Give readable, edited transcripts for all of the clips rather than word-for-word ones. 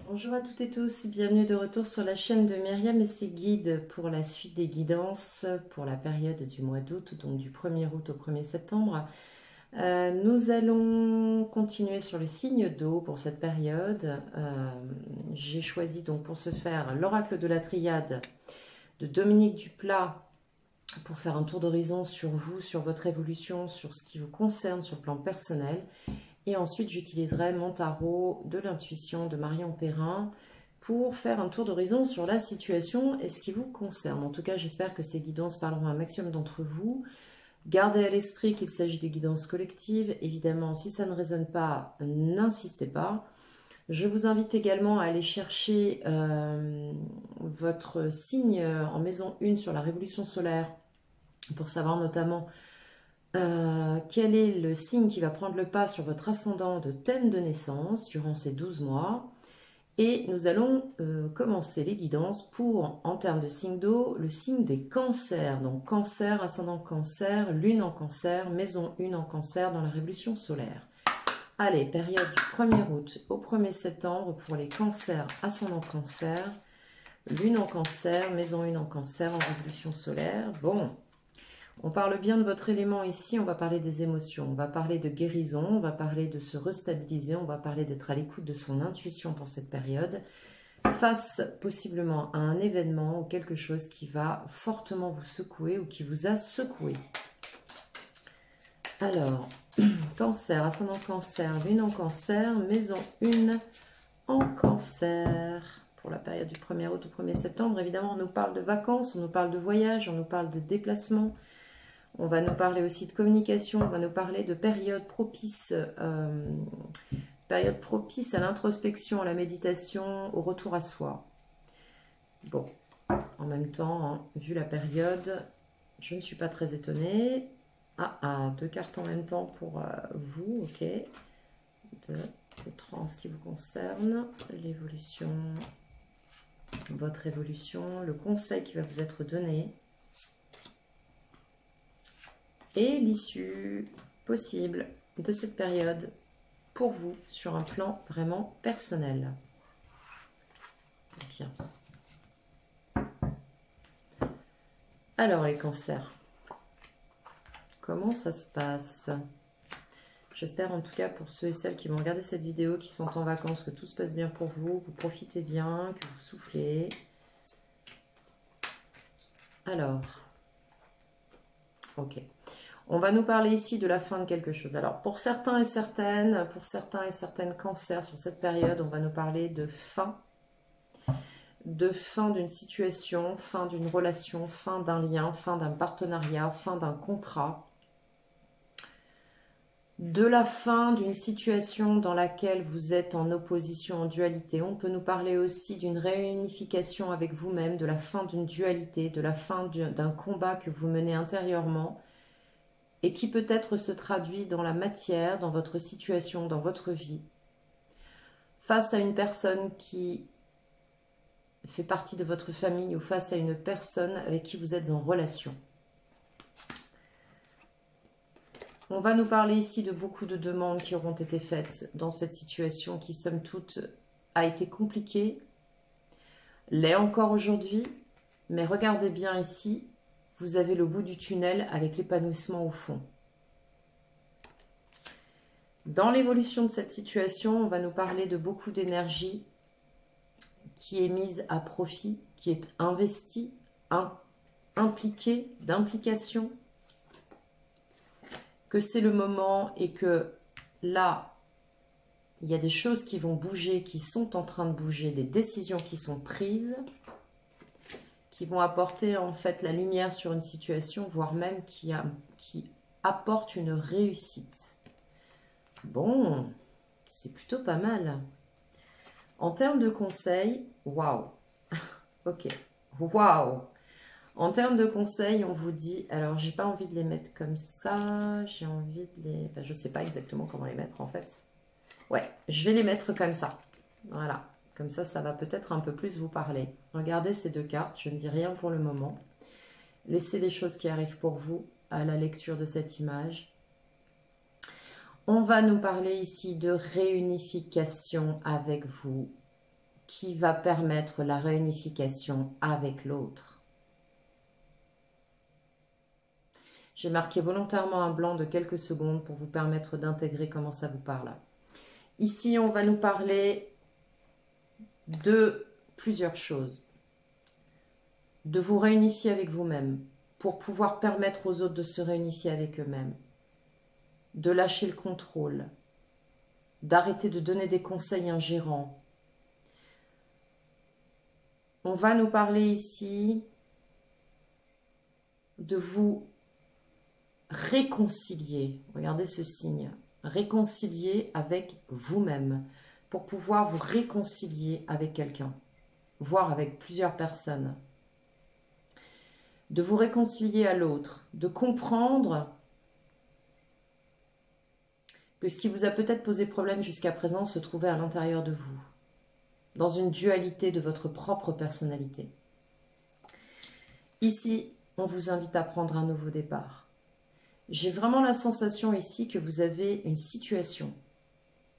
Bonjour à toutes et tous, bienvenue de retour sur la chaîne de Myriam et ses guides pour la suite des guidances pour la période du mois d'août, donc du 1er août au 1er septembre. Nous allons continuer sur les signes d'eau pour cette période. J'ai choisi donc pour ce faire l'oracle de la triade de Dominique Duplat pour faire un tour d'horizon sur vous, sur votre évolution, sur ce qui vous concerne sur le plan personnel. Et ensuite, j'utiliserai mon tarot de l'intuition de Marion Perrin pour faire un tour d'horizon sur la situation et ce qui vous concerne. En tout cas, j'espère que ces guidances parleront à un maximum d'entre vous. Gardez à l'esprit qu'il s'agit de guidances collectives. Évidemment, si ça ne résonne pas, n'insistez pas. Je vous invite également à aller chercher votre signe en maison 1 sur la révolution solaire pour savoir notamment quel est le signe qui va prendre le pas sur votre ascendant de thème de naissance durant ces 12 mois. Et nous allons commencer les guidances pour, en termes de signe d'eau, le signe des cancers. Donc cancer, ascendant cancer, lune en cancer, maison 1 en cancer dans la révolution solaire. Allez, période du 1er août au 1er septembre pour les cancers, ascendant cancer, lune en cancer, maison 1 en cancer en révolution solaire. Bon. On parle bien de votre élément ici, on va parler des émotions, on va parler de guérison, on va parler de se restabiliser, on va parler d'être à l'écoute de son intuition pour cette période, face possiblement à un événement ou quelque chose qui va fortement vous secouer ou qui vous a secoué. Alors, cancer, ascendant cancer, lune en cancer, maison 1 en cancer. Pour la période du 1er août au 1er septembre, évidemment, on nous parle de vacances, on nous parle de voyage, on nous parle de déplacement. On va nous parler aussi de communication, on va nous parler de période propice à l'introspection, à la méditation, au retour à soi. Bon, en même temps, hein, vu la période, je ne suis pas très étonnée. Deux cartes en même temps pour vous, ok. En ce qui vous concerne, l'évolution, votre évolution, le conseil qui va vous être donné. Et l'issue possible de cette période pour vous sur un plan vraiment personnel. Bien. Alors les cancers, comment ça se passe? J'espère en tout cas pour ceux et celles qui vont regarder cette vidéo, qui sont en vacances, que tout se passe bien pour vous, que vous profitez bien, que vous soufflez. Alors, ok. On va nous parler ici de la fin de quelque chose. Alors, pour certains et certaines cancers sur cette période, on va nous parler de fin d'une situation, fin d'une relation, fin d'un lien, fin d'un partenariat, fin d'un contrat, de la fin d'une situation dans laquelle vous êtes en opposition, en dualité. On peut nous parler aussi d'une réunification avec vous-même, de la fin d'une dualité, de la fin d'un combat que vous menez intérieurement, et qui peut-être se traduit dans la matière, dans votre situation, dans votre vie, face à une personne qui fait partie de votre famille ou face à une personne avec qui vous êtes en relation. On va nous parler ici de beaucoup de demandes qui auront été faites dans cette situation qui, somme toute, a été compliquée, l'est encore aujourd'hui, mais regardez bien ici, vous avez le bout du tunnel avec l'épanouissement au fond. Dans l'évolution de cette situation, on va nous parler de beaucoup d'énergie qui est mise à profit, qui est investie, impliquée, d'implication, que c'est le moment et que là, il y a des choses qui vont bouger, qui sont en train de bouger, des décisions qui sont prises, qui vont apporter en fait la lumière sur une situation, voire même qui apporte une réussite. Bon, c'est plutôt pas mal. En termes de conseils, waouh. Ok, waouh. En termes de conseils, on vous dit, alors j'ai pas envie de les mettre comme ça, j'ai envie de les... je sais pas exactement comment les mettre en fait. Ouais, je vais les mettre comme ça. Voilà, comme ça va peut-être un peu plus vous parler. Regardez ces deux cartes, je ne dis rien pour le moment. Laissez les choses qui arrivent pour vous à la lecture de cette image. On va nous parler ici de réunification avec vous, qui va permettre la réunification avec l'autre. J'ai marqué volontairement un blanc de quelques secondes pour vous permettre d'intégrer comment ça vous parle. Ici, on va nous parler de plusieurs choses. De vous réunifier avec vous-même pour pouvoir permettre aux autres de se réunifier avec eux-mêmes. De lâcher le contrôle. D'arrêter de donner des conseils ingérants. On va nous parler ici de vous réconcilier. Regardez ce signe. Réconcilier avec vous-même pour pouvoir vous réconcilier avec quelqu'un, voire avec plusieurs personnes. De vous réconcilier à l'autre, de comprendre que ce qui vous a peut-être posé problème jusqu'à présent se trouvait à l'intérieur de vous, dans une dualité de votre propre personnalité. Ici, on vous invite à prendre un nouveau départ. J'ai vraiment la sensation ici que vous avez une situation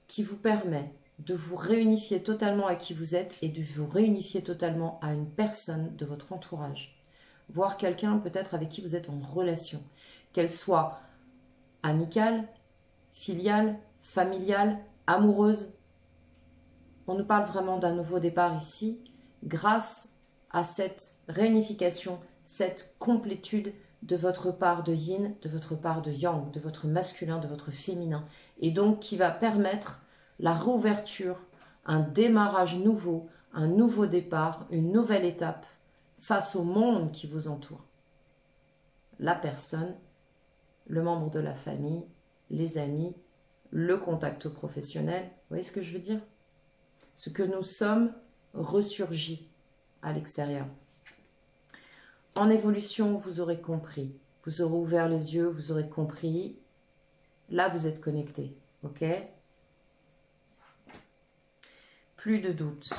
qui vous permet de vous réunifier totalement à qui vous êtes et de vous réunifier totalement à une personne de votre entourage, voire quelqu'un peut-être avec qui vous êtes en relation, qu'elle soit amicale, filiale, familiale, amoureuse. On nous parle vraiment d'un nouveau départ ici, grâce à cette réunification, cette complétude de votre part de yin, de votre part de yang, de votre masculin, de votre féminin, et donc qui va permettre la réouverture, un démarrage nouveau, un nouveau départ, une nouvelle étape face au monde qui vous entoure. La personne, le membre de la famille, les amis, le contact professionnel, vous voyez ce que je veux dire? Ce que nous sommes ressurgit à l'extérieur. En évolution, vous aurez compris. Vous aurez ouvert les yeux, vous aurez compris. Là, vous êtes connecté. Ok? Plus de doute.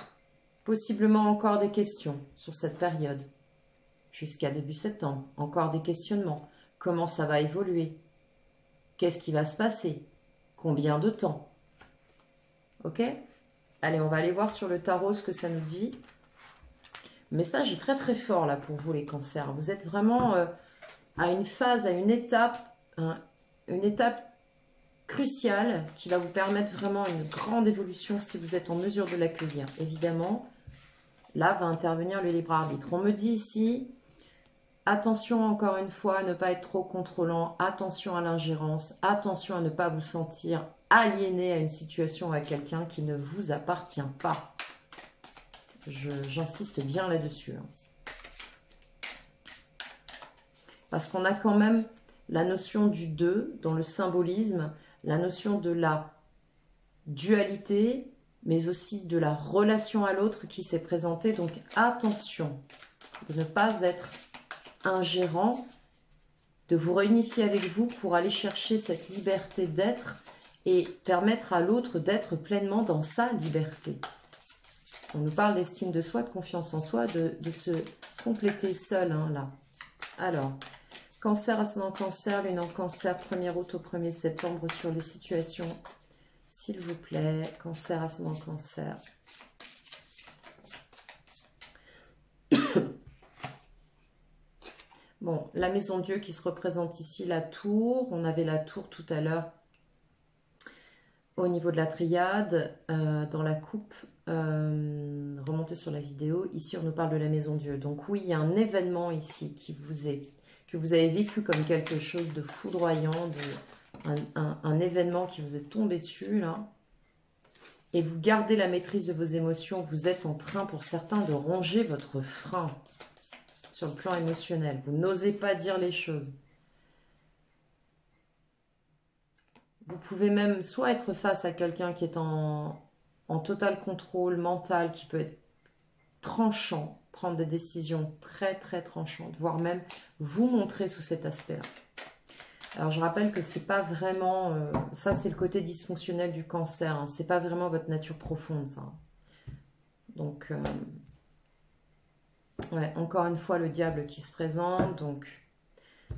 Possiblement encore des questions sur cette période. Jusqu'à début septembre. Encore des questionnements. Comment ça va évoluer? Qu'est-ce qui va se passer? Combien de temps? Ok? Allez, on va aller voir sur le tarot ce que ça nous dit. Message est très très fort là pour vous les cancers. Vous êtes vraiment à une phase, à une étape cruciale qui va vous permettre vraiment une grande évolution si vous êtes en mesure de l'accueillir. Évidemment, là va intervenir le libre arbitre. On me dit ici, attention encore une fois à ne pas être trop contrôlant, attention à l'ingérence, attention à ne pas vous sentir aliéné à une situation ou à quelqu'un qui ne vous appartient pas. J'insiste bien là-dessus. Parce qu'on a quand même la notion du deux dans le symbolisme, la notion de la dualité, mais aussi de la relation à l'autre qui s'est présentée. Donc attention de ne pas être ingérant, de vous réunifier avec vous pour aller chercher cette liberté d'être et permettre à l'autre d'être pleinement dans sa liberté. On nous parle d'estime de soi, de confiance en soi, de se compléter seul, hein, là. Alors, cancer, ascendant cancer, lune en cancer, 1er août au 1er septembre sur les situations, s'il vous plaît. Cancer, ascendant cancer. Bon, la maison Dieu qui se représente ici, la tour. On avait la tour tout à l'heure au niveau de la triade, dans la coupe. Remontez sur la vidéo. Ici, on nous parle de la maison Dieu. Donc oui, il y a un événement ici que vous avez vécu comme quelque chose de foudroyant, un événement qui vous est tombé dessus, là. Et vous gardez la maîtrise de vos émotions. Vous êtes en train, pour certains, de ronger votre frein sur le plan émotionnel. Vous n'osez pas dire les choses. Vous pouvez même soit être face à quelqu'un qui est en total contrôle mental, qui peut être tranchant, prendre des décisions très très tranchantes, voire même vous montrer sous cet aspect-là. Alors je rappelle que c'est pas vraiment, ça c'est le côté dysfonctionnel du cancer, hein, c'est pas vraiment votre nature profonde ça. Donc, ouais, encore une fois le diable qui se présente, donc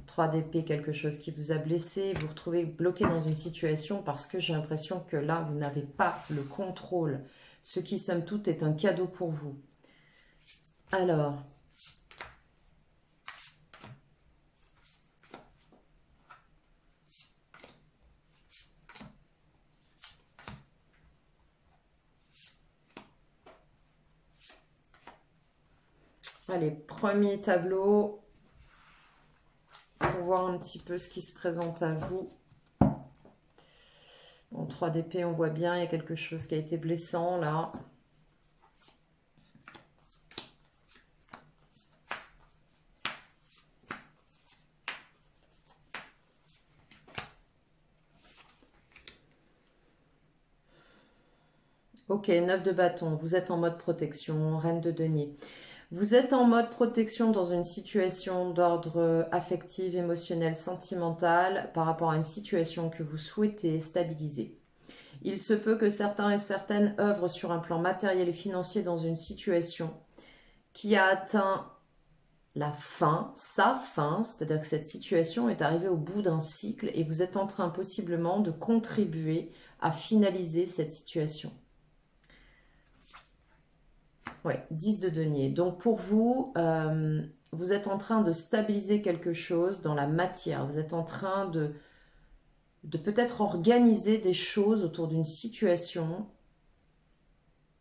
3 d'épée, quelque chose qui vous a blessé, vous vous retrouvez bloqué dans une situation parce que j'ai l'impression que là vous n'avez pas le contrôle ce qui, somme toute, est un cadeau pour vous. Alors, allez, premier tableau pour voir un petit peu ce qui se présente à vous. En 3 d'épée, on voit bien, il y a quelque chose qui a été blessant là. Ok, 9 de bâton, vous êtes en mode protection, reine de denier. Vous êtes en mode protection dans une situation d'ordre affectif, émotionnel, sentimental par rapport à une situation que vous souhaitez stabiliser. Il se peut que certains et certaines œuvrent sur un plan matériel et financier dans une situation qui a atteint la fin, sa fin, c'est-à-dire que cette situation est arrivée au bout d'un cycle et vous êtes en train possiblement de contribuer à finaliser cette situation. Ouais, 10 de denier. Donc pour vous, vous êtes en train de stabiliser quelque chose dans la matière. Vous êtes en train de peut-être organiser des choses autour d'une situation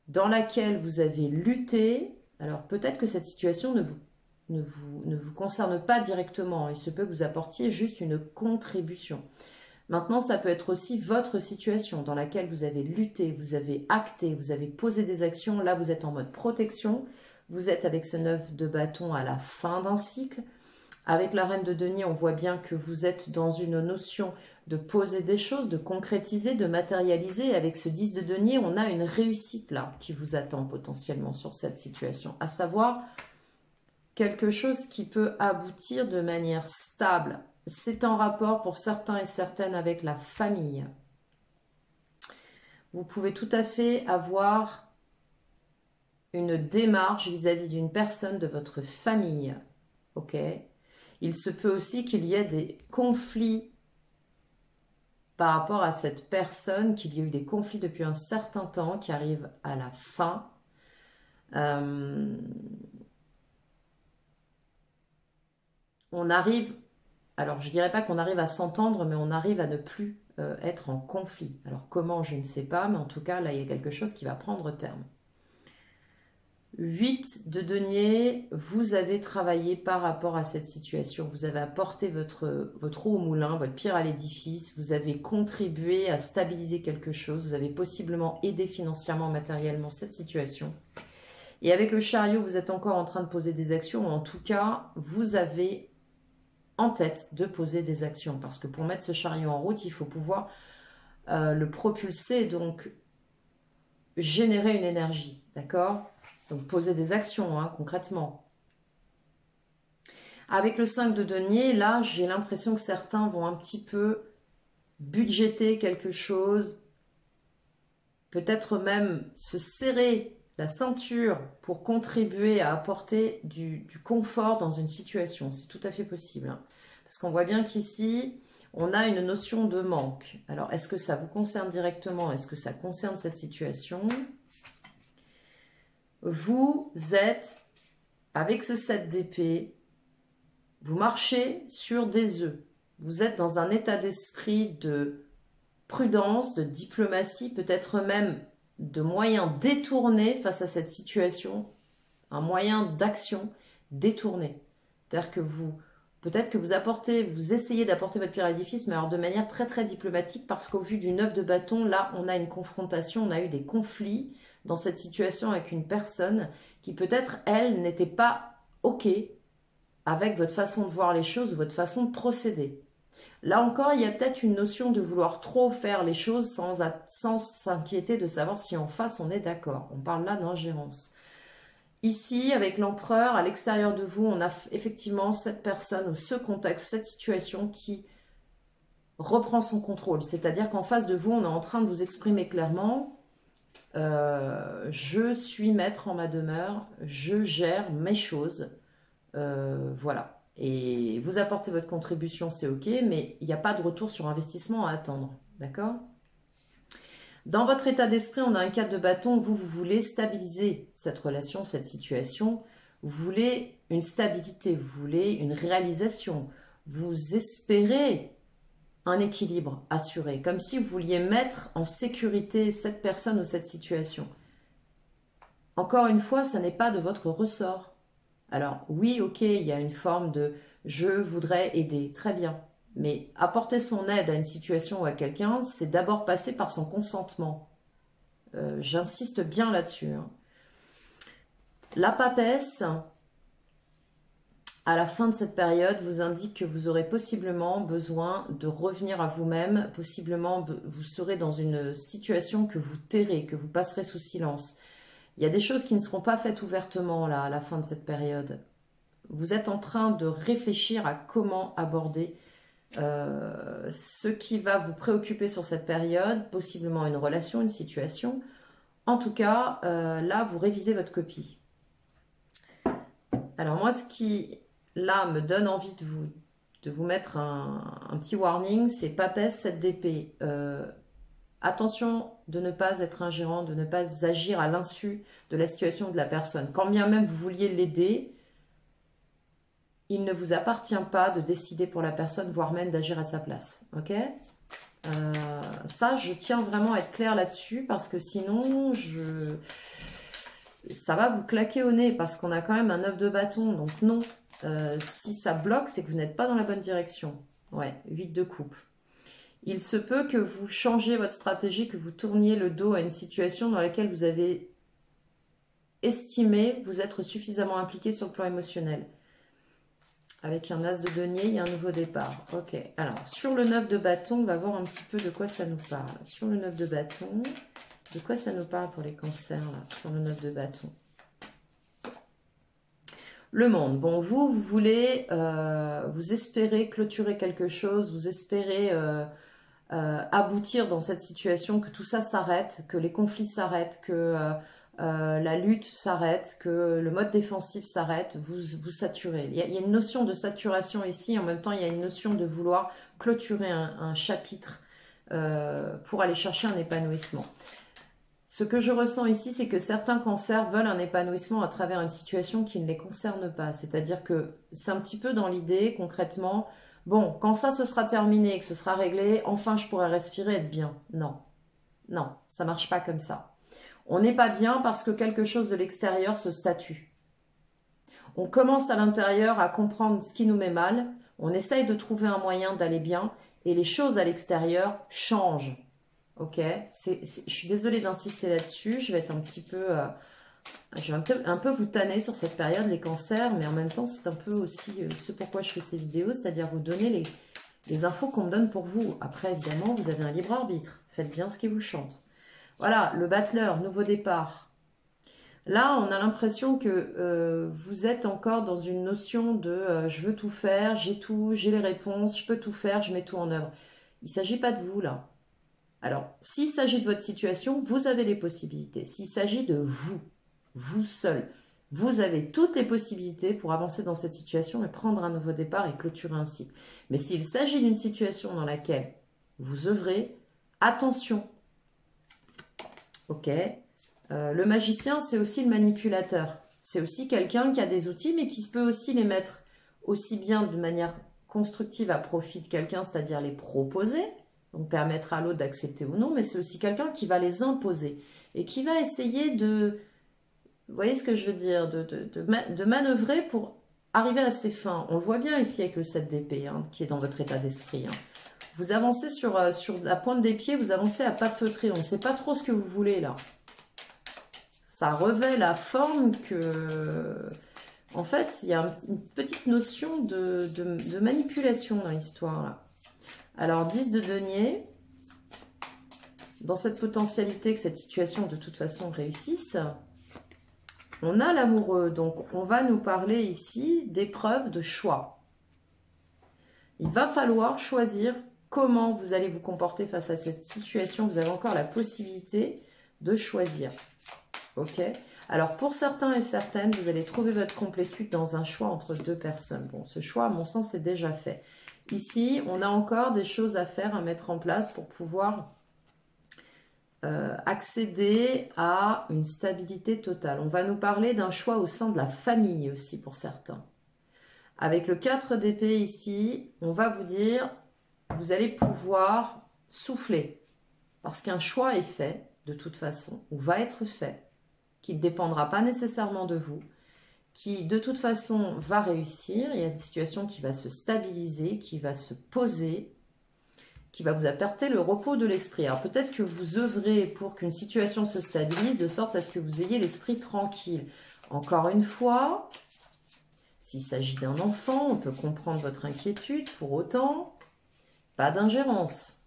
dans laquelle vous avez lutté. Alors peut-être que cette situation ne vous concerne pas directement. Il se peut que vous apportiez juste une contribution. Maintenant, ça peut être aussi votre situation dans laquelle vous avez lutté, vous avez acté, vous avez posé des actions. Là, vous êtes en mode protection. Vous êtes avec ce 9 de bâton à la fin d'un cycle. Avec la reine de denier, on voit bien que vous êtes dans une notion de poser des choses, de concrétiser, de matérialiser. Avec ce 10 de denier, on a une réussite là qui vous attend potentiellement sur cette situation. À savoir, quelque chose qui peut aboutir de manière stable. C'est en rapport pour certains et certaines avec la famille. Vous pouvez tout à fait avoir une démarche vis-à-vis d'une personne de votre famille. Ok ? Il se peut aussi qu'il y ait des conflits par rapport à cette personne, qu'il y ait eu des conflits depuis un certain temps qui arrivent à la fin. On arrive, alors je ne dirais pas qu'on arrive à s'entendre, mais on arrive à ne plus être en conflit. Alors comment, je ne sais pas, mais en tout cas, là, il y a quelque chose qui va prendre terme. 8 de denier, vous avez travaillé par rapport à cette situation. Vous avez apporté votre eau au moulin, votre pierre à l'édifice. Vous avez contribué à stabiliser quelque chose. Vous avez possiblement aidé financièrement, matériellement cette situation. Et avec le chariot, vous êtes encore en train de poser des actions. En tout cas, vous avez en tête de poser des actions. Parce que pour mettre ce chariot en route, il faut pouvoir le propulser, donc générer une énergie. D'accord ? Donc, poser des actions, hein, concrètement. Avec le 5 de denier, là, j'ai l'impression que certains vont un petit peu budgéter quelque chose, peut-être même se serrer la ceinture pour contribuer à apporter du confort dans une situation. C'est tout à fait possible. Hein. Parce qu'on voit bien qu'ici, on a une notion de manque. Alors, est-ce que ça vous concerne directement? Est-ce que ça concerne cette situation? Vous êtes, avec ce 7 d'épée, vous marchez sur des œufs. Vous êtes dans un état d'esprit de prudence, de diplomatie, peut-être même de moyens détournés face à cette situation, un moyen d'action détourné. C'est-à-dire que peut-être que vous essayez d'apporter votre pierre à l'édifice, mais alors de manière très très diplomatique, parce qu'au vu du 9 de bâton, là, on a une confrontation, on a eu des conflits dans cette situation avec une personne qui peut-être, elle, n'était pas OK avec votre façon de voir les choses ou votre façon de procéder. Là encore, il y a peut-être une notion de vouloir trop faire les choses sans s'inquiéter de savoir si en face on est d'accord. On parle là d'ingérence. Ici, avec l'empereur, à l'extérieur de vous, on a effectivement cette personne ou ce contexte, cette situation qui reprend son contrôle. C'est-à-dire qu'en face de vous, on est en train de vous exprimer clairement je suis maître en ma demeure, je gère mes choses. Voilà. Et vous apportez votre contribution, c'est OK, mais il n'y a pas de retour sur investissement à attendre. D'accord ? Dans votre état d'esprit, on a un 4 de bâton. Vous voulez stabiliser cette relation, cette situation. Vous voulez une stabilité, vous voulez une réalisation. Vous espérez un équilibre assuré, comme si vous vouliez mettre en sécurité cette personne ou cette situation. Encore une fois, ça n'est pas de votre ressort. Alors oui, ok, il y a une forme de « je voudrais aider », très bien. Mais apporter son aide à une situation ou à quelqu'un, c'est d'abord passer par son consentement. J'insiste bien là-dessus. Hein. La papesse, à la fin de cette période, vous indique que vous aurez possiblement besoin de revenir à vous-même. Possiblement, vous serez dans une situation que vous tairez, que vous passerez sous silence. Il y a des choses qui ne seront pas faites ouvertement là, à la fin de cette période. Vous êtes en train de réfléchir à comment aborder ce qui va vous préoccuper sur cette période, possiblement une relation, une situation. En tout cas, là, vous révisez votre copie. Alors moi, ce qui, là, me donne envie de vous mettre un petit warning, c'est papesse 7 d'épée. Attention de ne pas être ingérant, de ne pas agir à l'insu de la situation de la personne. Quand bien même vous vouliez l'aider, il ne vous appartient pas de décider pour la personne, voire même d'agir à sa place. Ok ? Ça, je tiens vraiment à être claire là-dessus parce que sinon, ça va vous claquer au nez parce qu'on a quand même un 9 de bâton. Donc non, si ça bloque, c'est que vous n'êtes pas dans la bonne direction. Ouais, 8 de coupe. Il se peut que vous changiez votre stratégie, que vous tourniez le dos à une situation dans laquelle vous avez estimé vous être suffisamment impliqué sur le plan émotionnel. Avec un as de denier, il y a un nouveau départ. Ok, alors sur le 9 de bâton, on va voir un petit peu de quoi ça nous parle. Sur le 9 de bâton, de quoi ça nous parle pour les cancers, là, sur le 9 de bâton? Le monde. Bon, vous voulez, vous espérez clôturer quelque chose, vous espérez aboutir dans cette situation, que tout ça s'arrête, que les conflits s'arrêtent, que la lutte s'arrête, que le mode défensif s'arrête, vous saturez. Il y a une notion de saturation ici, en même temps il y a une notion de vouloir clôturer un chapitre pour aller chercher un épanouissement. Ce que je ressens ici, c'est que certains cancers veulent un épanouissement à travers une situation qui ne les concerne pas. C'est-à-dire que c'est un petit peu dans l'idée, concrètement, bon, quand ça se sera terminé, que ce sera réglé, enfin je pourrai respirer et être bien. Non, non, ça marche pas comme ça. On n'est pas bien parce que quelque chose de l'extérieur se statue. On commence à l'intérieur à comprendre ce qui nous met mal, on essaye de trouver un moyen d'aller bien et les choses à l'extérieur changent. Ok, je suis désolée d'insister là-dessus, je vais être un petit peu... je vais un peu vous tanner sur cette période, les cancers, mais en même temps, c'est un peu aussi ce pourquoi je fais ces vidéos, c'est-à-dire vous donner les infos qu'on me donne pour vous. Après, évidemment, vous avez un libre arbitre. Faites bien ce qui vous chante. Voilà, le battleur, nouveau départ. Là, on a l'impression que vous êtes encore dans une notion de je veux tout faire, j'ai les réponses, je peux tout faire, je mets tout en œuvre. Il ne s'agit pas de vous, là. Alors, s'il s'agit de votre situation, vous avez les possibilités. S'il s'agit de vous seul, vous avez toutes les possibilités pour avancer dans cette situation et prendre un nouveau départ et clôturer un cycle. Mais s'il s'agit d'une situation dans laquelle vous œuvrez, attention. Ok. Le magicien, c'est aussi le manipulateur. C'est aussi quelqu'un qui a des outils, mais qui peut aussi les mettre aussi bien de manière constructive à profit de quelqu'un, c'est-à-dire les proposer, donc permettre à l'autre d'accepter ou non, mais c'est aussi quelqu'un qui va les imposer et qui va essayer de, vous voyez ce que je veux dire, de manœuvrer pour arriver à ses fins. On le voit bien ici avec le 7 d'épée, hein, qui est dans votre état d'esprit. Hein. Vous avancez sur la pointe des pieds, vous avancez à pas feutré, on ne sait pas trop ce que vous voulez là. Ça revêt la forme que... En fait, il y a une petite notion de manipulation dans l'histoire là. Alors, 10 de denier, dans cette potentialité que cette situation de toute façon réussisse, on a l'amoureux. Donc, on va nous parler ici d'épreuves de choix. Il va falloir choisir comment vous allez vous comporter face à cette situation. Vous avez encore la possibilité de choisir. Ok ? Alors, pour certains et certaines, vous allez trouver votre complétude dans un choix entre deux personnes. Bon, ce choix, à mon sens, est déjà fait. Ici, on a encore des choses à faire, à mettre en place pour pouvoir accéder à une stabilité totale. On va nous parler d'un choix au sein de la famille aussi pour certains. Avec le 4 d'épée ici, on va vous dire, vous allez pouvoir souffler. Parce qu'un choix est fait, de toute façon, ou va être fait, qui ne dépendra pas nécessairement de vous, qui de toute façon va réussir. Il y a une situation qui va se stabiliser, qui va se poser, qui va vous apporter le repos de l'esprit. Alors peut-être que vous œuvrez pour qu'une situation se stabilise de sorte à ce que vous ayez l'esprit tranquille. Encore une fois, s'il s'agit d'un enfant, on peut comprendre votre inquiétude, pour autant, pas d'ingérence.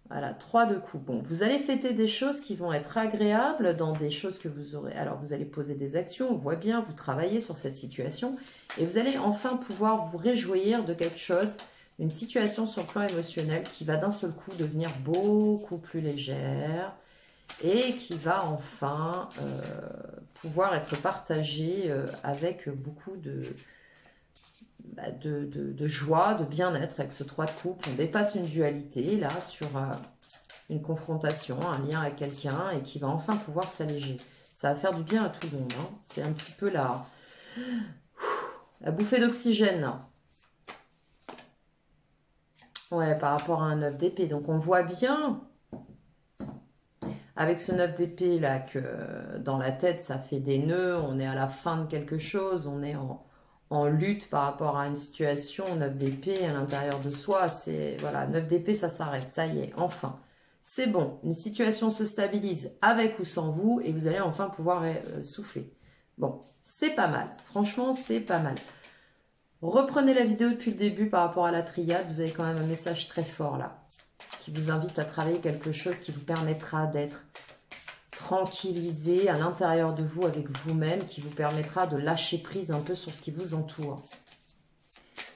Voilà, 3 de coupe. Bon, vous allez fêter des choses qui vont être agréables dans des choses que vous aurez. Alors, vous allez poser des actions, on voit bien, vous travaillez sur cette situation et vous allez enfin pouvoir vous réjouir de quelque chose, une situation sur le plan émotionnel qui va d'un seul coup devenir beaucoup plus légère et qui va enfin pouvoir être partagée avec beaucoup de joie, de bien-être avec ce 3 de coupe. On dépasse une dualité là sur une confrontation, un lien avec quelqu'un et qui va enfin pouvoir s'alléger. Ça va faire du bien à tout le monde. Hein. C'est un petit peu la bouffée d'oxygène. Ouais, par rapport à un 9 d'épée. Donc on voit bien avec ce 9 d'épée là que dans la tête ça fait des nœuds, on est à la fin de quelque chose, on est en lutte par rapport à une situation. 9 d'épée à l'intérieur de soi, c'est voilà, 9 d'épée ça s'arrête, ça y est, enfin. C'est bon, une situation se stabilise avec ou sans vous et vous allez enfin pouvoir souffler. Bon, c'est pas mal, franchement c'est pas mal. Reprenez la vidéo depuis le début par rapport à la triade, vous avez quand même un message très fort là, qui vous invite à travailler quelque chose qui vous permettra d'être tranquillisé à l'intérieur de vous avec vous-même, qui vous permettra de lâcher prise un peu sur ce qui vous entoure.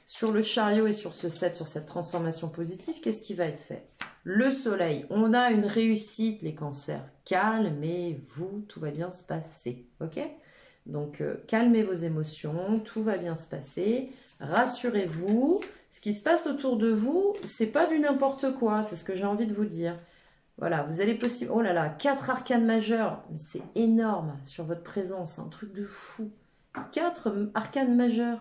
Sur le chariot et sur ce 7, sur cette transformation positive, qu'est-ce qui va être fait? Le soleil, on a une réussite les cancers. Calmez-vous, tout va bien se passer, ok? Donc, calmez vos émotions, tout va bien se passer. Rassurez-vous, ce qui se passe autour de vous, c'est pas du n'importe quoi, c'est ce que j'ai envie de vous dire. Voilà, vous allez possible... Oh là là, 4 arcanes majeures, c'est énorme sur votre présence, un truc de fou. 4 arcanes majeures.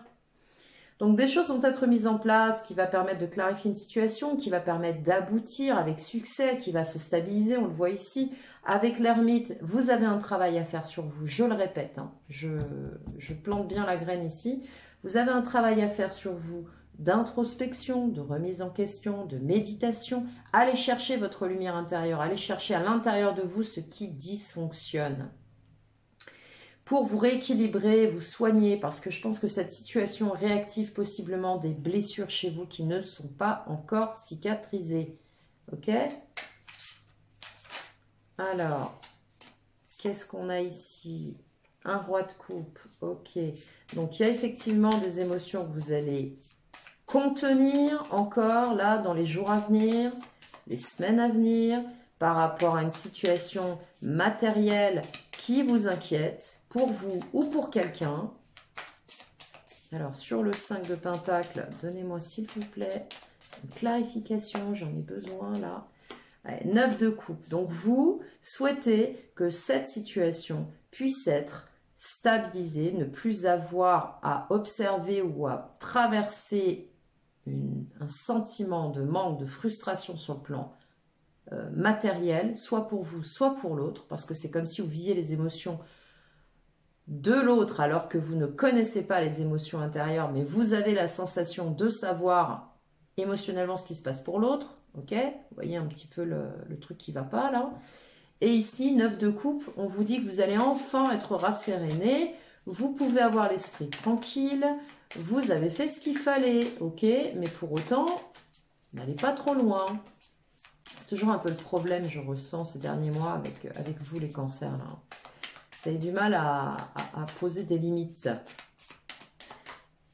Donc des choses vont être mises en place qui va permettre de clarifier une situation, qui va permettre d'aboutir avec succès, qui va se stabiliser, on le voit ici. Avec l'ermite, vous avez un travail à faire sur vous, je le répète, hein, je plante bien la graine ici. Vous avez un travail à faire sur vous d'introspection, de remise en question, de méditation. Allez chercher votre lumière intérieure, allez chercher à l'intérieur de vous ce qui dysfonctionne. Pour vous rééquilibrer, vous soigner, parce que je pense que cette situation réactive possiblement des blessures chez vous qui ne sont pas encore cicatrisées. Ok ? Alors, qu'est-ce qu'on a ici? Un roi de coupe, ok. Donc, il y a effectivement des émotions que vous allez contenir encore, là, dans les jours à venir, les semaines à venir, par rapport à une situation matérielle qui vous inquiète, pour vous ou pour quelqu'un. Alors, sur le 5 de Pentacle, donnez-moi s'il vous plaît une clarification, j'en ai besoin là. Ouais, 9 de coupe. Donc, vous souhaitez que cette situation puisse être stabilisée, ne plus avoir à observer ou à traverser un sentiment de manque, de frustration sur le plan matériel, soit pour vous, soit pour l'autre, parce que c'est comme si vous viviez les émotions de l'autre alors que vous ne connaissez pas les émotions intérieures, mais vous avez la sensation de savoir émotionnellement ce qui se passe pour l'autre. Ok, vous voyez un petit peu le truc qui ne va pas là. Et ici, 9 de coupe, on vous dit que vous allez enfin être rasséréné. Vous pouvez avoir l'esprit tranquille. Vous avez fait ce qu'il fallait, ok. Mais pour autant, n'allez pas trop loin. C'est toujours un peu le problème, je ressens ces derniers mois avec vous les cancers là. Vous avez du mal à poser des limites.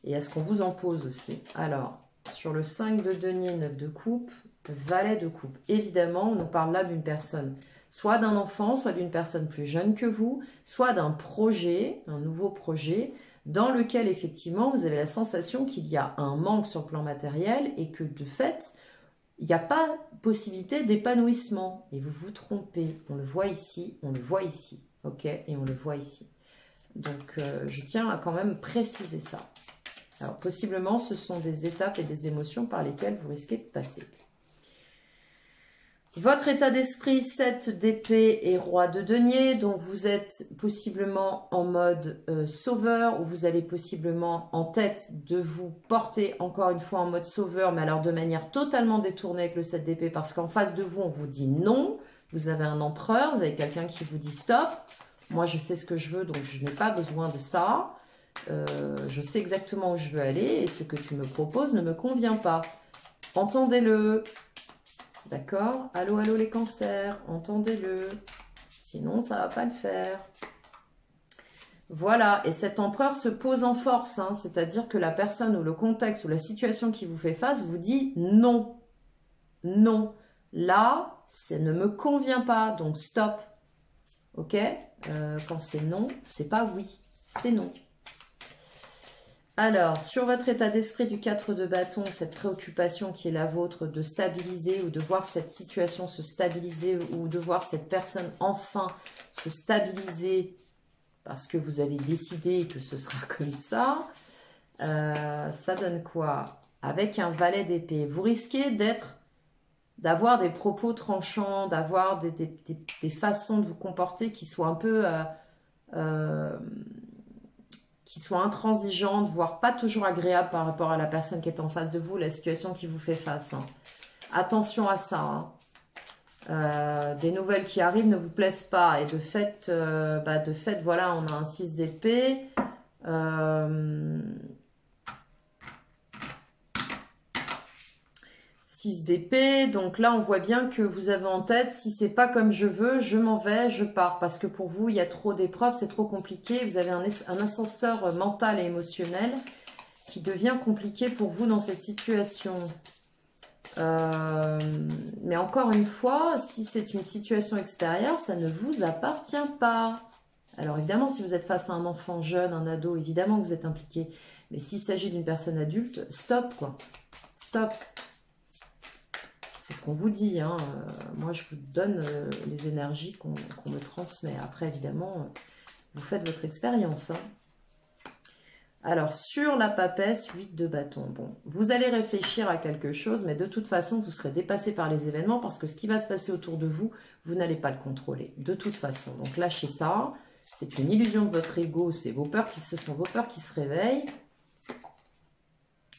Et à ce qu'on vous en pose aussi. Alors, sur le 5 de denier, 9 de coupe, valet de coupe. Évidemment, on nous parle là d'une personne, soit d'un enfant, soit d'une personne plus jeune que vous, soit d'un projet, un nouveau projet, dans lequel effectivement vous avez la sensation qu'il y a un manque sur le plan matériel et que de fait, il n'y a pas possibilité d'épanouissement. Et vous vous trompez. On le voit ici, on le voit ici. Ok? Et on le voit ici. Donc, je tiens à quand même préciser ça. Alors, possiblement, ce sont des étapes et des émotions par lesquelles vous risquez de passer. Votre état d'esprit, 7 d'épée et roi de denier. Donc, vous êtes possiblement en mode sauveur ou vous allez possiblement en tête de vous porter encore une fois en mode sauveur, mais alors de manière totalement détournée avec le 7 d'épée parce qu'en face de vous, on vous dit non. Vous avez un empereur, vous avez quelqu'un qui vous dit stop. Moi, je sais ce que je veux, donc je n'ai pas besoin de ça. Je sais exactement où je veux aller et ce que tu me proposes ne me convient pas. Entendez-le. D'accord? Allô, allô les cancers, entendez-le. Sinon, ça ne va pas le faire. Voilà, et cet empereur se pose en force, hein, c'est-à-dire que la personne ou le contexte ou la situation qui vous fait face vous dit non. Non. Là, ça ne me convient pas, donc stop. Ok? Quand c'est non, c'est pas oui, c'est non. Alors, sur votre état d'esprit du 4 de bâton, cette préoccupation qui est la vôtre de stabiliser ou de voir cette situation se stabiliser ou de voir cette personne enfin se stabiliser parce que vous avez décidé que ce sera comme ça, ça donne quoi? Avec un valet d'épée, vous risquez d'avoir des propos tranchants, d'avoir des façons de vous comporter qui soient un peu... qui soit intransigeante, voire pas toujours agréable par rapport à la personne qui est en face de vous, la situation qui vous fait face. Hein. Attention à ça. Hein. Des nouvelles qui arrivent ne vous plaisent pas. Et de fait, voilà, on a un 6 d'épée. 6 d'épée, donc là on voit bien que vous avez en tête, si c'est pas comme je veux, je m'en vais, je pars, parce que pour vous il y a trop d'épreuves, c'est trop compliqué, vous avez un ascenseur mental et émotionnel qui devient compliqué pour vous dans cette situation. Mais encore une fois, si c'est une situation extérieure, ça ne vous appartient pas. Alors évidemment, si vous êtes face à un enfant jeune, un ado, évidemment que vous êtes impliqué, mais s'il s'agit d'une personne adulte, stop quoi, stop. C'est ce qu'on vous dit, hein. Moi je vous donne les énergies qu'on me transmet. Après évidemment, vous faites votre expérience. Hein. Alors sur la papesse, 8 de bâton. Bon, vous allez réfléchir à quelque chose, mais de toute façon vous serez dépassé par les événements parce que ce qui va se passer autour de vous, vous n'allez pas le contrôler. De toute façon, donc lâchez ça. C'est une illusion de votre ego, c'est vos peurs ce sont vos peurs qui se réveillent.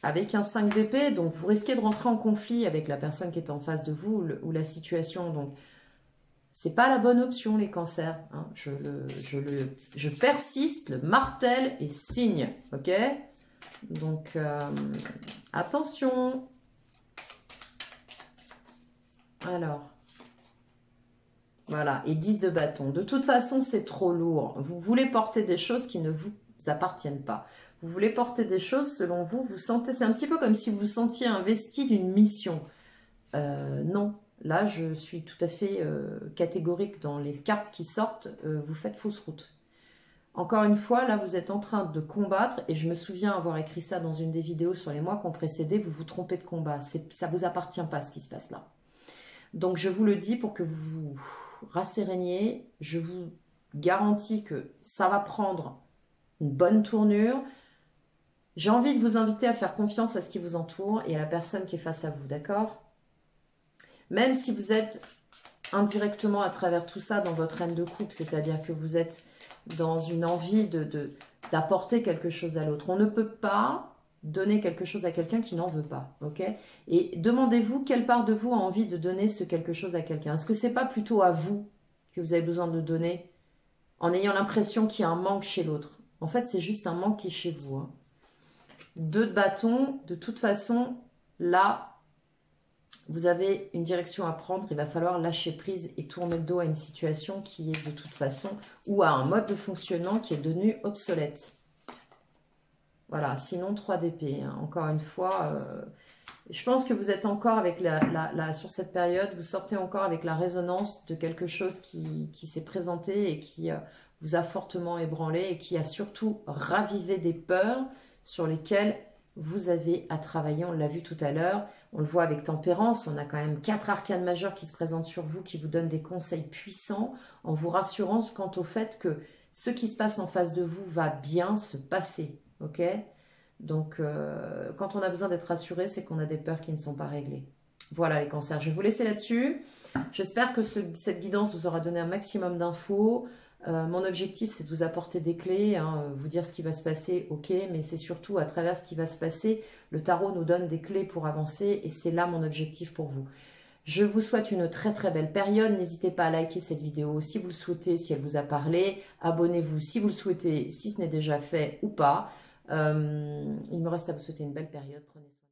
Avec un 5 d'épée, donc vous risquez de rentrer en conflit avec la personne qui est en face de vous ou la situation. Donc, c'est pas la bonne option, les cancers. Hein. Je persiste, le martèle et signe. Ok? Donc, attention. Alors. Voilà. Et 10 de bâton. De toute façon, c'est trop lourd. Vous voulez porter des choses qui ne vous appartiennent pas. Vous voulez porter des choses, selon vous, vous sentez... C'est un petit peu comme si vous sentiez investi d'une mission. Non, là, je suis tout à fait catégorique dans les cartes qui sortent. Vous faites fausse route. Encore une fois, là, vous êtes en train de combattre. Et je me souviens avoir écrit ça dans une des vidéos sur les mois qui ont précédé. Vous vous trompez de combat. Ça ne vous appartient pas, ce qui se passe là. Donc, je vous le dis pour que vous vous rasséréniez. Je vous garantis que ça va prendre une bonne tournure. J'ai envie de vous inviter à faire confiance à ce qui vous entoure et à la personne qui est face à vous, d'accord? Même si vous êtes indirectement à travers tout ça dans votre reine de coupe, c'est-à-dire que vous êtes dans une envie d'apporter quelque chose à l'autre. On ne peut pas donner quelque chose à quelqu'un qui n'en veut pas, ok? Et demandez-vous quelle part de vous a envie de donner ce quelque chose à quelqu'un. Est-ce que c'est pas plutôt à vous que vous avez besoin de donner en ayant l'impression qu'il y a un manque chez l'autre? En fait, c'est juste un manque qui est chez vous, hein. 2 de bâton, de toute façon, là, vous avez une direction à prendre. Il va falloir lâcher prise et tourner le dos à une situation qui est de toute façon, ou à un mode de fonctionnement qui est devenu obsolète. Voilà, sinon 3 d'épée. Hein. Encore une fois, je pense que vous êtes encore avec sur cette période, vous sortez encore avec la résonance de quelque chose qui s'est présenté et qui vous a fortement ébranlé et qui a surtout ravivé des peurs sur lesquelles vous avez à travailler, on l'a vu tout à l'heure, on le voit avec Tempérance, on a quand même 4 arcanes majeurs qui se présentent sur vous, qui vous donnent des conseils puissants, en vous rassurant quant au fait que ce qui se passe en face de vous va bien se passer, ok? Donc, quand on a besoin d'être rassuré, c'est qu'on a des peurs qui ne sont pas réglées. Voilà les cancers, je vais vous laisser là-dessus. J'espère que cette guidance vous aura donné un maximum d'infos. Mon objectif, c'est de vous apporter des clés, hein, vous dire ce qui va se passer, ok, mais c'est surtout à travers ce qui va se passer, le tarot nous donne des clés pour avancer et c'est là mon objectif pour vous. Je vous souhaite une très très belle période, n'hésitez pas à liker cette vidéo si vous le souhaitez, si elle vous a parlé, abonnez-vous si vous le souhaitez, si ce n'est déjà fait ou pas. Il me reste à vous souhaiter une belle période, prenez soin.